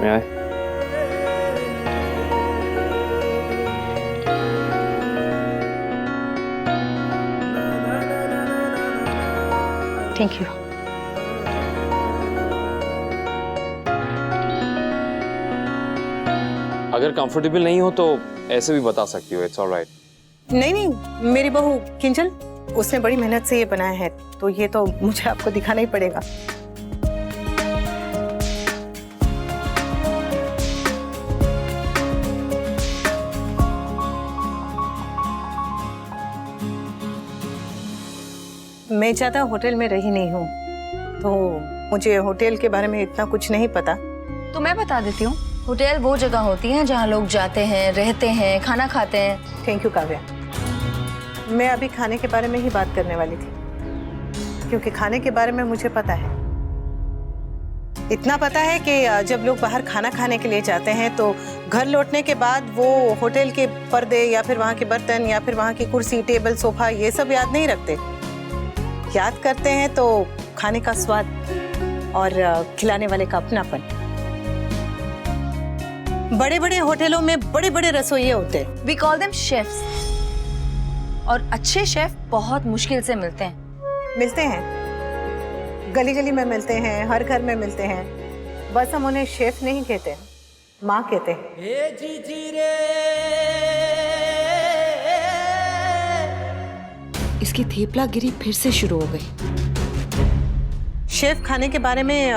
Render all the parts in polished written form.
May I? Thank you. अगर comfortable नहीं हो तो ऐसे भी बता सकती हो, इट्स ऑलराइट। नहीं नहीं, मेरी बहू किंजल, उसने बड़ी मेहनत से ये बनाया है, तो ये तो मुझे आपको दिखाना ही पड़ेगा। मैं ज्यादा होटल में रही नहीं हूँ, तो मुझे होटल के बारे में इतना कुछ नहीं पता। तो मैं बता देती हूँ, होटल वो जगह होती है जहाँ लोग जाते हैं, रहते हैं, खाना खाते हैं। Thank you Kavya. मैं अभी खाने के बारे में ही बात करने वाली थी, क्योंकि खाने के बारे में मुझे पता है। इतना पता है कि जब लोग बाहर खाना खाने के लिए जाते हैं तो घर लौटने के बाद वो होटल के पर्दे या फिर वहाँ के बर्तन या फिर वहाँ की कुर्सी, टेबल, सोफा ये सब याद नहीं रखते। याद करते हैं तो खाने का स्वाद और खिलाने वाले का अपनापन। बड़े बड़े होटलों में बड़े बड़े रसोइये होते हैं। We call them chefs। और अच्छे शेफ बहुत मुश्किल से मिलते हैं। मिलते हैं, गली गली में मिलते हैं, हर घर में मिलते हैं। बस हम उन्हें शेफ नहीं कहते, माँ कहते हैं। इसकी थेपलागिरी फिर से शुरू हो गई। शेफ खाने के बारे में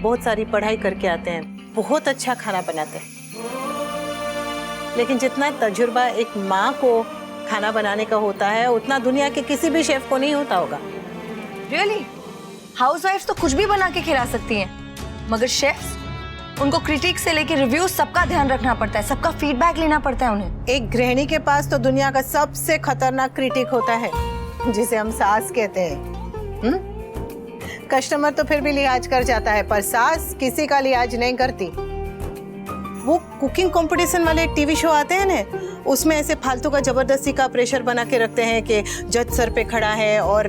बहुत सारी पढ़ाई करके आते हैं, बहुत अच्छा खाना बनाते हैं। लेकिन जितना तजुर्बा एक माँ को खाना बनाने का होता है, उतना दुनिया के किसी भी शेफ को नहीं होता होगा। Really? हाउसवाइफ्स तो कुछ भी बना के खिला सकती हैं, मगर शेफ्स, उनको क्रिटिक से लेके रिव्यूज सबका ध्यान रखना पड़ता है, सबका फीडबैक लेना पड़ता है उन्हें। एक गृहिणी के पास तो दुनिया का सबसे खतरनाक क्रिटिक होता है, जिसे हम सास कहते हैं। कस्टमर तो फिर भी लिहाज कर जाता है, पर सास किसी का लिहाज नहीं करती। वो कुकिंग कंपटीशन वाले टीवी शो आते हैं ना, उसमें ऐसे फालतू का जबरदस्ती का प्रेशर बना के रखते हैं कि जज सर पे खड़ा है और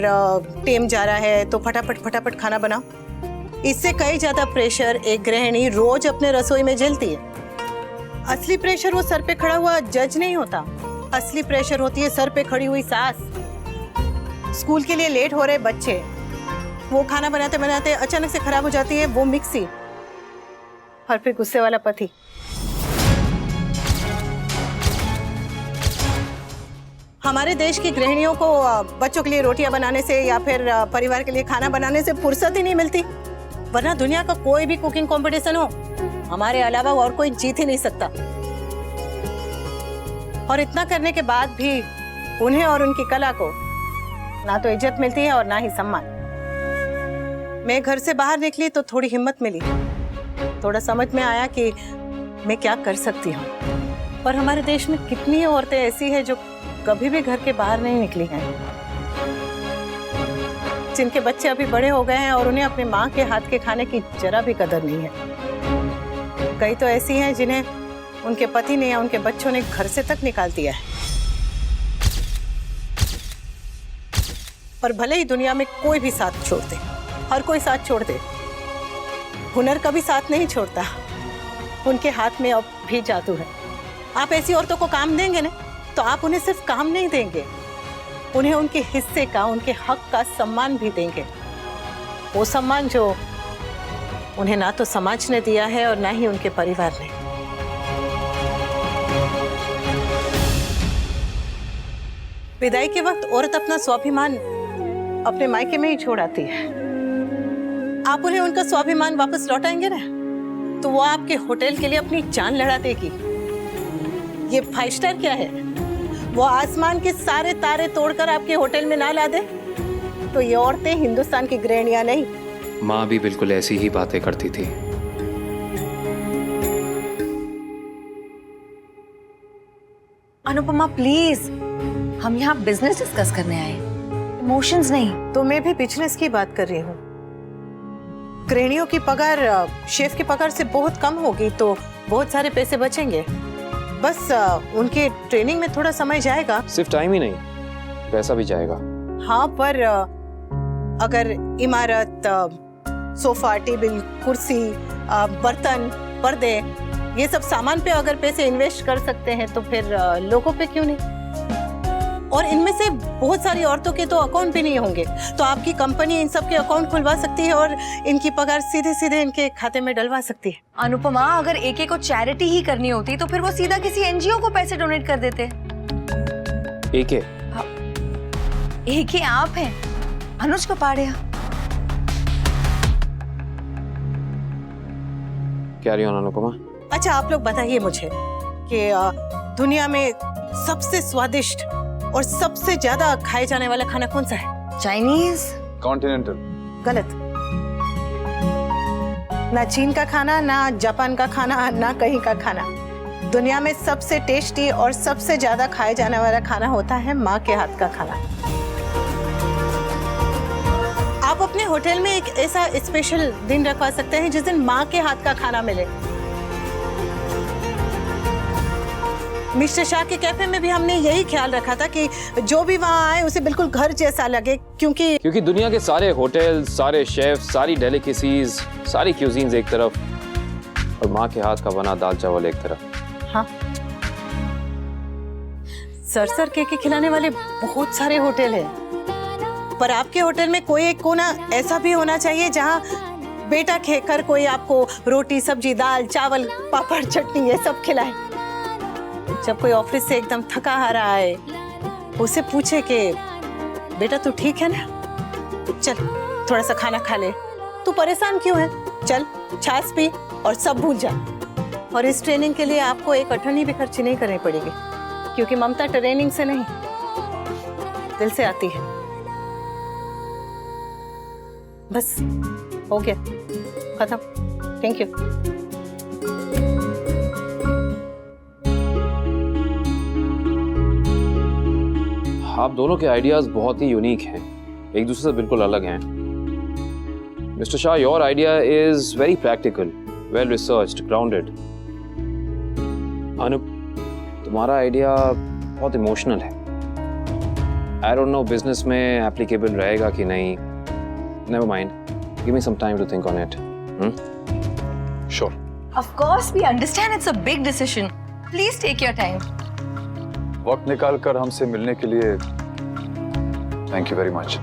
टेम जा रहा है तो फटाफट फटाफट खाना बनाओ। इससे कई ज्यादा प्रेशर एक गृहिणी रोज अपने रसोई में झेलती है। असली प्रेशर वो सर पे खड़ा हुआ जज नहीं होता, असली प्रेशर होती है सर पे खड़ी हुई सास। स्कूल के लिए लेट हो रहे बच्चे, वो खाना बनाते बनाते अचानक से खराब हो जाती है वो मिक्सी, और फिर गुस्से वाला पति। हमारे देश की गृहिणियों को बच्चों के लिए रोटियां बनाने से या फिर परिवार के लिए खाना बनाने से फुर्सत ही नहीं मिलती, वरना दुनिया का कोई भी कुकिंग कंपटीशन हो, हमारे अलावा और कोई जीत ही नहीं सकता। और इतना करने के बाद भी उन्हें और उनकी कला को ना तो इज्जत मिलती है और ना ही सम्मान। मैं घर से बाहर निकली तो थोड़ी हिम्मत मिली, थोड़ा समझ में आया कि मैं क्या कर सकती हूँ। पर हमारे देश में कितनी औरतें ऐसी हैं जो कभी भी घर के बाहर नहीं निकली हैं, जिनके बच्चे अभी बड़े हो गए हैं और उन्हें अपने माँ के हाथ के खाने की जरा भी कदर नहीं है। कई तो ऐसी हैं जिन्हें उनके पति ने या उनके बच्चों ने घर से तक निकाल दिया है। पर भले ही दुनिया में कोई भी साथ छोड़ दे, हर कोई साथ छोड़ दे, हुनर कभी साथ नहीं छोड़ता। उनके हाथ में अब भी जादू है। आप ऐसी औरतों को काम देंगे ना, तो आप उन्हें सिर्फ काम नहीं देंगे, उन्हें उनके हिस्से का, उनके हक का सम्मान भी देंगे। वो सम्मान जो उन्हें ना तो समाज ने दिया है और ना ही उनके परिवार ने। विदाई के वक्त औरत अपना स्वाभिमान अपने मायके में ही छोड़ आती है। आप उन्हें उनका स्वाभिमान वापस लौटाएंगे ना, तो वो आपके होटल के लिए अपनी जान लड़ा देगी। ये 5 स्टार क्या है? वो आसमान के सारे तारे तोड़कर आपके होटल में ना ला दे, तो ये औरतें हिंदुस्तान की गृहिणियां नहीं। माँ भी बिल्कुल ऐसी ही बातें करती थी। अनुपमा प्लीज, हम यहाँ बिजनेस डिस्कस करने आए, इमोशंस नहीं। तो मैं भी बिजनेस की बात कर रही हूँ। गृहिणियों की पगार शेफ की पगार से बहुत कम होगी, तो बहुत सारे पैसे बचेंगे। बस उनके ट्रेनिंग में थोड़ा समय जाएगा। सिर्फ टाइम ही नहीं, पैसा भी जाएगा। हाँ, पर अगर इमारत, सोफा, टेबल, कुर्सी, बर्तन पर्दे, ये सब सामान पे अगर पैसे इन्वेस्ट कर सकते हैं तो फिर लोगों पे क्यों नहीं? और इनमें से बहुत सारी औरतों के तो अकाउंट भी नहीं होंगे, तो आपकी कंपनी इन सब के अकाउंट खुलवा सकती है और इनकी पगार सीधे सीधे इनके खाते में डलवा सकती है। अनुपमा, अगर एके को चैरिटी ही करनी होती तो फिर वो सीधा किसी एनजीओ को पैसे डोनेट कर देते। एके? एके आप हैं, अनुज कपाड़िया। Carry on Anupama. अच्छा, आप लोग बताइए मुझे कि दुनिया में सबसे स्वादिष्ट और सबसे ज्यादा खाए जाने वाला खाना कौन सा है? चाइनीज? कॉन्टिनेंटल। गलत। ना चीन का खाना, ना जापान का खाना, ना कहीं का खाना। दुनिया में सबसे टेस्टी और सबसे ज्यादा खाए जाने वाला खाना होता है माँ के हाथ का खाना। आप अपने होटल में एक ऐसा स्पेशल दिन रखवा सकते हैं जिस दिन माँ के हाथ का खाना मिले। मिस्टर शाह के कैफे में भी हमने यही ख्याल रखा था कि जो भी वहाँ आए उसे बिल्कुल घर जैसा लगे, क्योंकि दुनिया के सारे होटल, सारे शेफ, सारी डेलिकेसीज, सारी क्यूजीन्स एक तरफ और माँ के हाथ का बना दाल चावल एक तरफ। हाँ, सर केक खिलाने वाले बहुत सारे होटल हैं, पर आपके होटल में कोई एक कोना ऐसा भी होना चाहिए जहाँ बेटा कहकर कोई आपको रोटी, सब्जी, दाल, चावल, पापड़, चटनी ये सब खिलाए। जब कोई ऑफिस से एकदम थका हारा आए, उसे पूछे कि बेटा तू ठीक है ना, चल थोड़ा सा खाना खा ले, तू परेशान क्यों है, चल छाछ पी और सब भूल जा। और इस ट्रेनिंग के लिए आपको एक अठन्नी भी खर्च नहीं करनी पड़ेगी, क्योंकि ममता ट्रेनिंग से नहीं, दिल से आती है। बस हो गया, खत्म। Thank you. आप दोनों के आइडियाज बहुत ही यूनिक हैं, एक दूसरे से बिल्कुल अलग हैं। Mister Shah, your idea is very practical, well researched, grounded. Anup, तुम्हारा आइडिया बहुत इमोशनल है। आई डोंट नो बिजनेस में एप्लीकेबल रहेगा कि नहीं। Never mind, give me some time to think on it. Sure. Of course, we understand it's a big decision. Please take your time. वक्त निकाल कर हमसे मिलने के लिए thank you very much.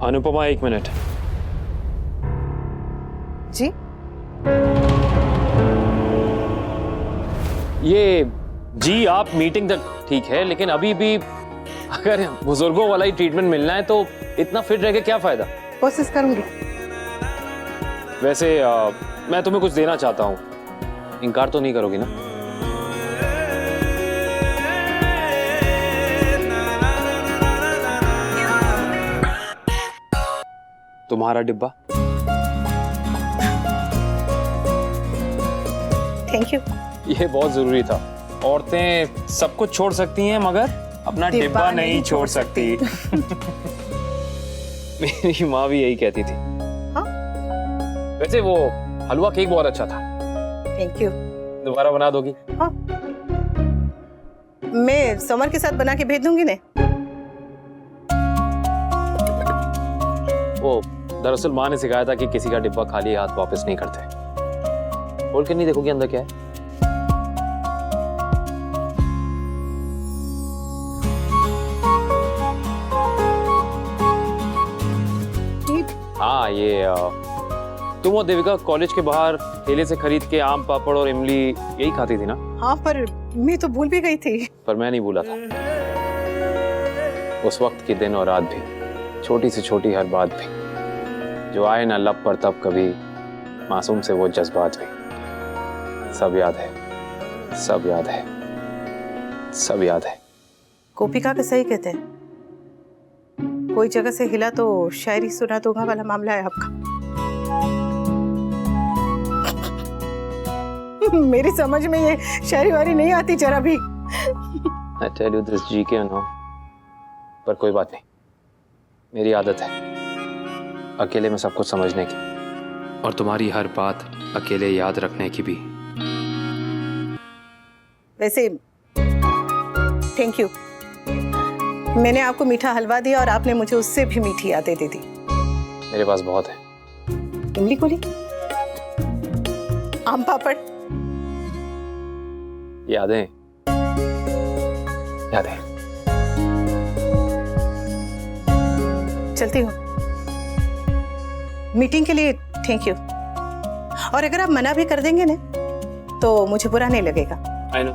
Anupama, एक मिनट। जी? ये जी आप मीटिंग तक ठीक है, लेकिन अभी भी अगर बुजुर्गों वाला ही ट्रीटमेंट मिलना है तो इतना फिट रह के क्या फायदा? कोशिश करूंगी। वैसे मैं तुम्हें कुछ देना चाहता हूँ, इनकार तो नहीं करोगी ना? तुम्हारा डिब्बा। Thank you. ये बहुत जरूरी था। औरतें सब कुछ छोड़ सकती हैं मगर अपना डिब्बा नहीं छोड़ सकती। मेरी माँ भी यही कहती थी। हाँ? वैसे वो हलवा केक बहुत अच्छा था। Thank you. दोबारा बना दोगी? हाँ, मैं समर के साथ बना के भेज दूंगी ने। वो दरअसल माँ ने सिखाया था कि किसी का डिब्बा खाली हाथ वापस नहीं करते। खोल के नहीं देखोगी अंदर क्या है? हाँ, ये तुम और देविका कॉलेज के बाहर ठेले से खरीद के आम, पापड़ और इमली यही खाती थी ना? हाँ, पर मैं तो भूल भी गई थी। पर मैं नहीं भूला था। उस वक्त के दिन और रात भी, छोटी से छोटी हर बात भी, जो आए ना लब पर तब कभी, मासूम से वो जज्बात भी, सब याद है, सब याद है, सब याद है। गोपिका के सही कहते हैं, कोई जगह से हिला तो शायरी सुना दूंगा वाला मामला है आपका। मेरी समझ में ये शायरी वारी नहीं आती जरा भी। I tell you this GK no, पर कोई बात नहीं, मेरी आदत है अकेले में सब कुछ समझने की, और तुम्हारी हर बात अकेले याद रखने की भी। वैसे थैंक यू। मैंने आपको मीठा हलवा दिया और आपने मुझे उससे भी मीठी यादें दे दी। मेरे पास बहुत है। इमली कोली, आम पापड़, यादें यादें। चलती हूँ। मीटिंग के लिए थैंक यू। और अगर आप मना भी कर देंगे ना तो मुझे बुरा नहीं लगेगा। I know.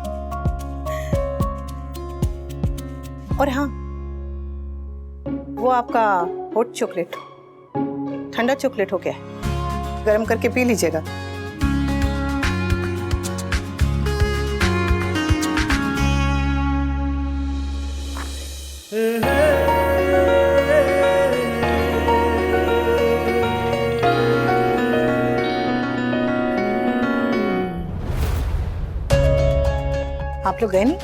और हाँ, वो आपका हॉट चॉकलेट ठंडा चॉकलेट हो गया है, गर्म करके पी लीजिएगा। आप लोग गए नहीं?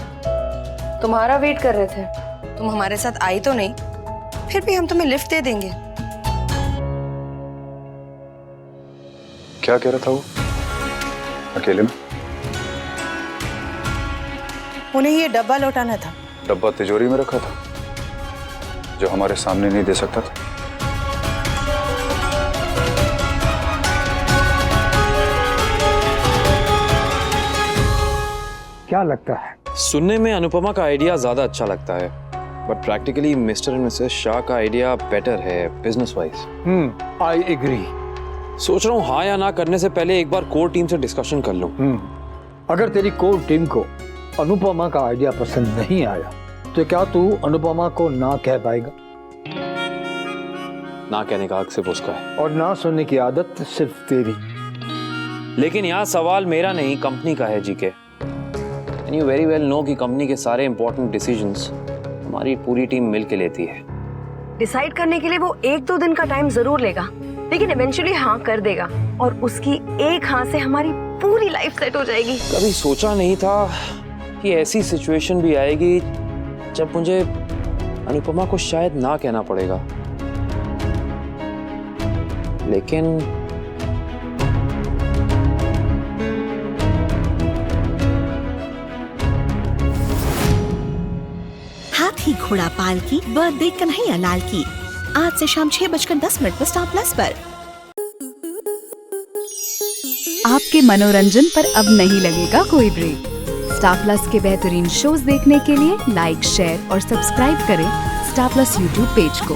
तुम्हारा वेट कर रहे थे। तुम हमारे साथ आई तो नहीं, फिर भी हम तुम्हें लिफ्ट दे देंगे। क्या कह रहा था वो अकेले में? उन्हें ये डब्बा लौटाना था। डब्बा तिजोरी में रखा था जो हमारे सामने नहीं दे सकता था। क्या लगता है? सुनने में अनुपमा का आइडिया ज्यादा अच्छा लगता है, but practically mister and missus Shah का आइडिया बेटर है बिजनेस वाइज। I agree. सोच रहा हूँ हाँ या ना करने से पहले एक बार कोर टीम से डिस्कशन कर लूं। अगर तेरी कोर टीम को अनुपमा का आइडिया पसंद नहीं आया तो क्या तू अनुपमा को ना कह पाएगा? ना कहने का हक सिर्फ उसका है, और ना सुनने की आदत सिर्फ तेरी। लेकिन यहाँ सवाल मेरा नहीं कंपनी का है GK. You very well know कि कंपनी के सारे इंपॉर्टेंट डिसीजंस हमारी पूरी टीम मिलके लेती है। डिसाइड करने के लिए वो 1-2 दिन का टाइम जरूर लेगा, लेकिन इवेंचुअली हाँ कर देगा और उसकी एक हाँ से हमारी पूरी लाइफ सेट हो जाएगी। कभी सोचा नहीं था कि ऐसी सिचुएशन भी आएगी जब मुझे अनुपमा को शायद ना कहना पड़ेगा, लेकिन हाथी घोड़ा पाल की बर्थडे कन्हैया लाल की आज से शाम 6:10 पर स्टार प्लस पर। आपके मनोरंजन पर अब नहीं लगेगा कोई ब्रेक। स्टार प्लस के बेहतरीन शोज देखने के लिए लाइक, शेयर और सब्सक्राइब करें स्टार प्लस यूट्यूब पेज को।